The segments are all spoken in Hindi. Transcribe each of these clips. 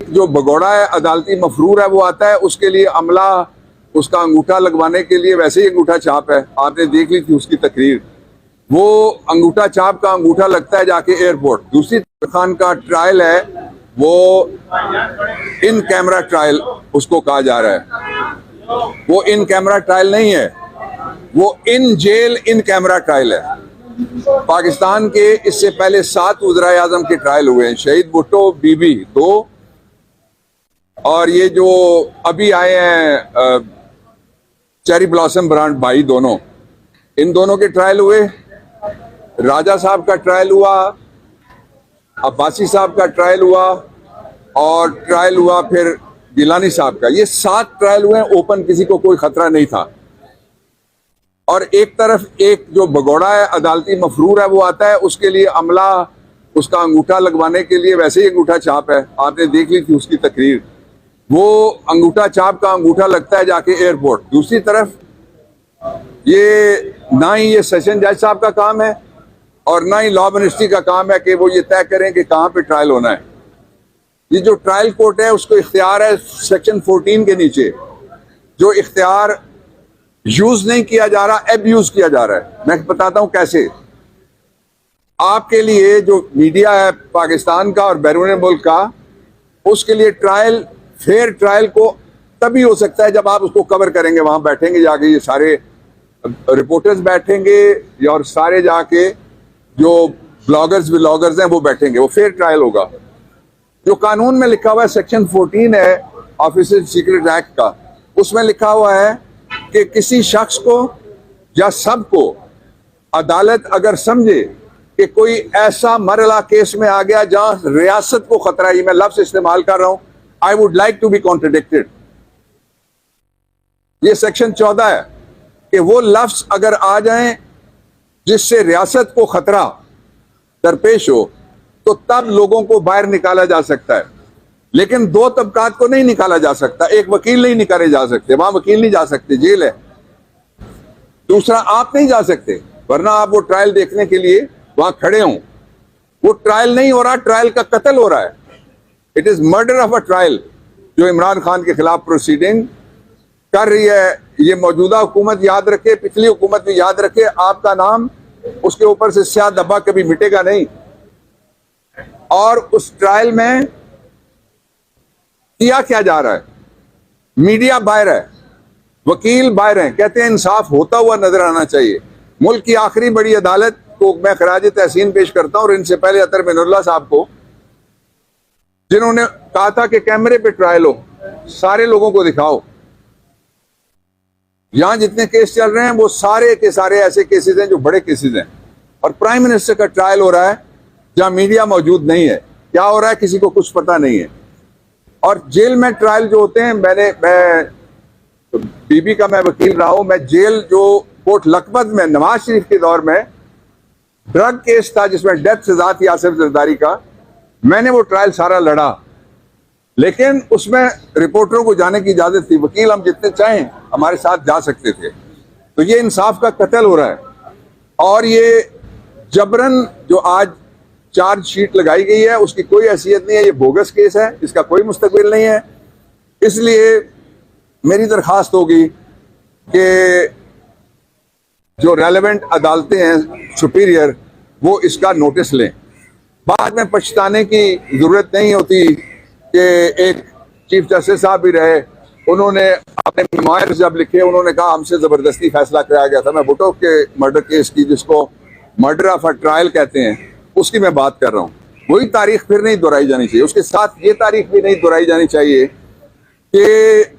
जो भगोड़ा है, अदालती मफरूर है, वो आता है, उसके लिए अमला उसका अंगूठा लगवाने के लिए वैसे ही अंगूठा छाप है। आपने देख ली थी उसकी तकरीर। वो अंगूठा छाप का अंगूठा लगता है जाके एयरपोर्ट। दूसरी खान का ट्रायल है, वो इन कैमरा ट्रायल उसको कहा जा रहा है। वो इन कैमरा ट्रायल नहीं है, वो in jail in camera trial है। पाकिस्तान के इससे पहले 7 वज़ीर आज़म के ट्रायल हुए हैं, शहीद भुट्टो, बीबी 2, और ये जो अभी आए हैं चेरी ब्लॉसम ब्रांड भाई, दोनों, इन दोनों के ट्रायल हुए। राजा साहब का ट्रायल हुआ, अब्बासी साहब का ट्रायल हुआ, और ट्रायल हुआ फिर गिलानी साहब का। ये 7 ट्रायल हुए हैं ओपन, किसी को कोई खतरा नहीं था। और एक तरफ एक जो भगोड़ा है, अदालती मफरूर है, वो आता है, उसके लिए अमला उसका अंगूठा लगवाने के लिए वैसे ही अंगूठा छाप है। आपने देख ली थी उसकी तकरीर। वो अंगूठा छाप का अंगूठा लगता है जाके एयरपोर्ट। दूसरी तरफ ये ना ही ये सेशन जज साहब का काम है और ना ही लॉ मिनिस्ट्री का काम है कि वो ये तय करें कि कहाँ पे ट्रायल होना है। ये जो ट्रायल कोर्ट है उसको इख्तियार है सेक्शन 14 के नीचे, जो इख्तियार यूज नहीं किया जा रहा, एब्यूज किया जा रहा है। मैं बताता हूं कैसे। आपके लिए जो मीडिया है पाकिस्तान का और बैरून मुल्क का, उसके लिए ट्रायल, फेयर ट्रायल को तभी हो सकता है जब आप उसको कवर करेंगे। वहां बैठेंगे जाके, ये सारे रिपोर्टर्स बैठेंगे और सारे जाके जो ब्लॉगर्स हैं वो बैठेंगे, वो फेयर ट्रायल होगा। जो कानून में लिखा हुआ है, सेक्शन 14 है ऑफिसर सीक्रेट एक्ट का, उसमें लिखा हुआ है कि किसी शख्स को या सबको अदालत अगर समझे कि कोई ऐसा मरला केस में आ गया जहां रियासत को खतरा है, ये मैं लफ्ज इस्तेमाल कर रहा हूं, I would like to be contradicted. ये सेक्शन 14 है कि वो लफ्ज अगर आ जाएं जिससे रियासत को खतरा दरपेश हो, तो तब लोगों को बाहर निकाला जा सकता है। लेकिन 2 तबकात को नहीं निकाला जा सकता। एक वकील नहीं निकाले जा सकते, वहां वकील नहीं जा सकते, जेल है। दूसरा, आप नहीं जा सकते, वरना आप वो ट्रायल देखने के लिए वहां खड़े हों। वो ट्रायल नहीं हो रहा, ट्रायल का कत्ल हो रहा है। It is murder of a trial जो इमरान खान के खिलाफ प्रोसीडिंग कर रही है। ये मौजूदा हुकूमत याद रखे, पिछली हुकूमत भी याद रखे, आपका नाम उसके ऊपर से स्याह धब्बा कभी मिटेगा नहीं। और उस ट्रायल में किया क्या जा रहा है? मीडिया बाहर है, वकील बाहर हैं, कहते हैं इंसाफ होता हुआ नजर आना चाहिए। मुल्क की आखिरी बड़ी अदालत को मैं खराज तहसीन पेश करता हूं, और इनसे पहले अतर मिनुल्लाह साहब को, जिन्होंने कहा था कि कैमरे पे ट्रायल हो, सारे लोगों को दिखाओ। यहां जितने केस चल रहे हैं वो सारे के सारे ऐसे केसेस हैं जो बड़े केसेस हैं, और प्राइम मिनिस्टर का ट्रायल हो रहा है जहां मीडिया मौजूद नहीं है। क्या हो रहा है किसी को कुछ पता नहीं है। और जेल में ट्रायल जो होते हैं, मैं बीबी का मैं वकील रहा हूं। मैं जेल जो कोर्ट लखपत में नवाज शरीफ के दौर में ड्रग केस था जिसमें डेथ सजा थी आसिफ जरदारी का, मैंने वो ट्रायल सारा लड़ा, लेकिन उसमें रिपोर्टरों को जाने की इजाजत थी। वकील हम जितने चाहें हमारे साथ जा सकते थे। तो ये इंसाफ का कत्ल हो रहा है। और ये जबरन जो आज चार्जशीट लगाई गई है उसकी कोई हैसियत नहीं है। ये बोगस केस है, इसका कोई मुस्तकबिल नहीं है। इसलिए मेरी दरखास्त होगी कि जो रेलेवेंट अदालतें हैं सुपीरियर, वो इसका नोटिस लें। बाद में पछताने की जरूरत नहीं होती कि एक चीफ जस्टिस साहब भी रहे, उन्होंने अपने मेमोयर्स जब लिखे, उन्होंने कहा हमसे जबरदस्ती फैसला कराया गया था। मैं भुट्टो के मर्डर केस की, जिसको मर्डर ऑफ अ ट्रायल कहते हैं, उसकी मैं बात कर रहा हूँ। वही तारीख फिर नहीं दोहराई जानी चाहिए। उसके साथ ये तारीख भी नहीं दोहराई जानी चाहिए कि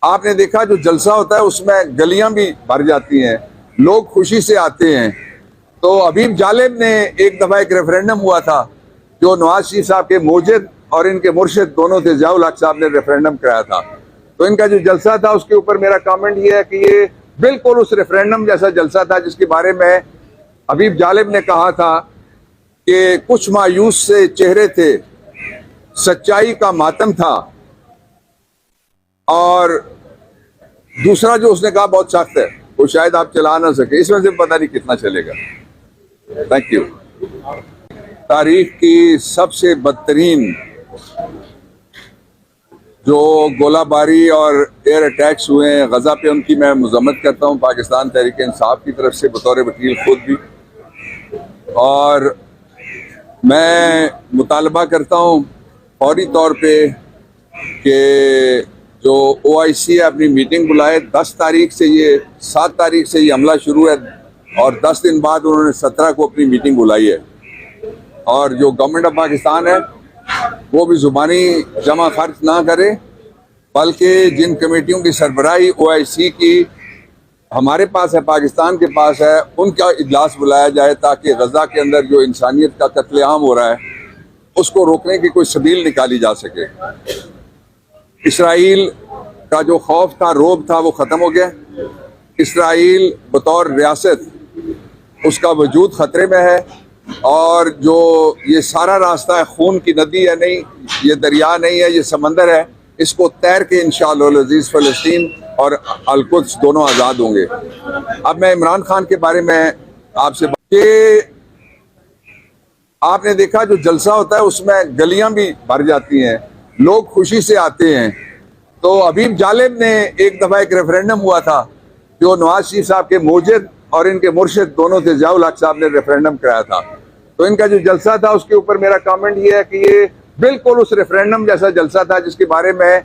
आपने देखा जो जलसा होता है उसमें गलियां भी भर जाती हैं, लोग खुशी से आते हैं। तो हबीब जालिब ने एक दफा एक रेफरेंडम हुआ था जो नवाज शरीफ साहब के मोजिद और इनके मुर्शिद दोनों थे, ज़ियाउल हक साहब ने रेफरेंडम कराया था। तो इनका जो जलसा था उसके ऊपर मेरा कमेंट ये है कि ये बिल्कुल उस रेफरेंडम जैसा जलसा था जिसके बारे में हबीब जालिब ने कहा था कि कुछ मायूस से चेहरे थे, सच्चाई का मातम था। और दूसरा जो उसने कहा बहुत सख्त है, वो शायद आप चला ना सके, इसमें से पता नहीं कितना चलेगा। Thank you. तारीख की सबसे बदतरीन जो गोलाबारी और एयर अटैक्स हुए हैं गजा पे, उनकी मैं मजम्मत करता हूँ पाकिस्तान तहरीक इंसाफ की तरफ से बतौर वकील खुद भी। और मैं मुतालबा करता हूँ फौरी तौर पे कि जो OIC है अपनी मीटिंग बुलाए। 10 तारीख से ये 7 तारीख से ये हमला शुरू है और 10 दिन बाद उन्होंने 17 को अपनी मीटिंग बुलाई है। और जो गवर्नमेंट ऑफ पाकिस्तान है वो भी जुबानी जमा खर्च ना करे, बल्कि जिन कमेटियों की सरबराही OIC की हमारे पास है, पाकिस्तान के पास है, उनका इजलास बुलाया जाए ताकि गजा के अंदर जो इंसानियत का कत्लेआम हो रहा है उसको रोकने की कोई सबील निकाली जा सके। इसराइल का जो खौफ था, रोब था, वो ख़त्म हो गया। इसराइल बतौर रियासत उसका वजूद ख़तरे में है और जो ये सारा रास्ता है, खून की नदी है नहीं, ये दरिया नहीं है, ये समंदर है, इसको तैर के इंशाअल्लाह अज़ीज़ फ़लस्तीन और अल-कुद्स दोनों आज़ाद होंगे। अब मैं इमरान खान के बारे में आपसे आपने देखा जो जलसा होता है उसमें गलियां भी भर जाती हैं, लोग खुशी से आते हैं। तो हबीब जालिब ने एक दफ़ा एक रेफरेंडम हुआ था जो नवाज शरीफ साहब के मोजिद और इनके मुर्शिद दोनों थे, ज़ियाउल हक साहब ने रेफरेंडम कराया था। तो इनका जो जलसा था उसके ऊपर मेरा कमेंट ये है कि ये बिल्कुल उस रेफरेंडम जैसा जलसा था जिसके बारे में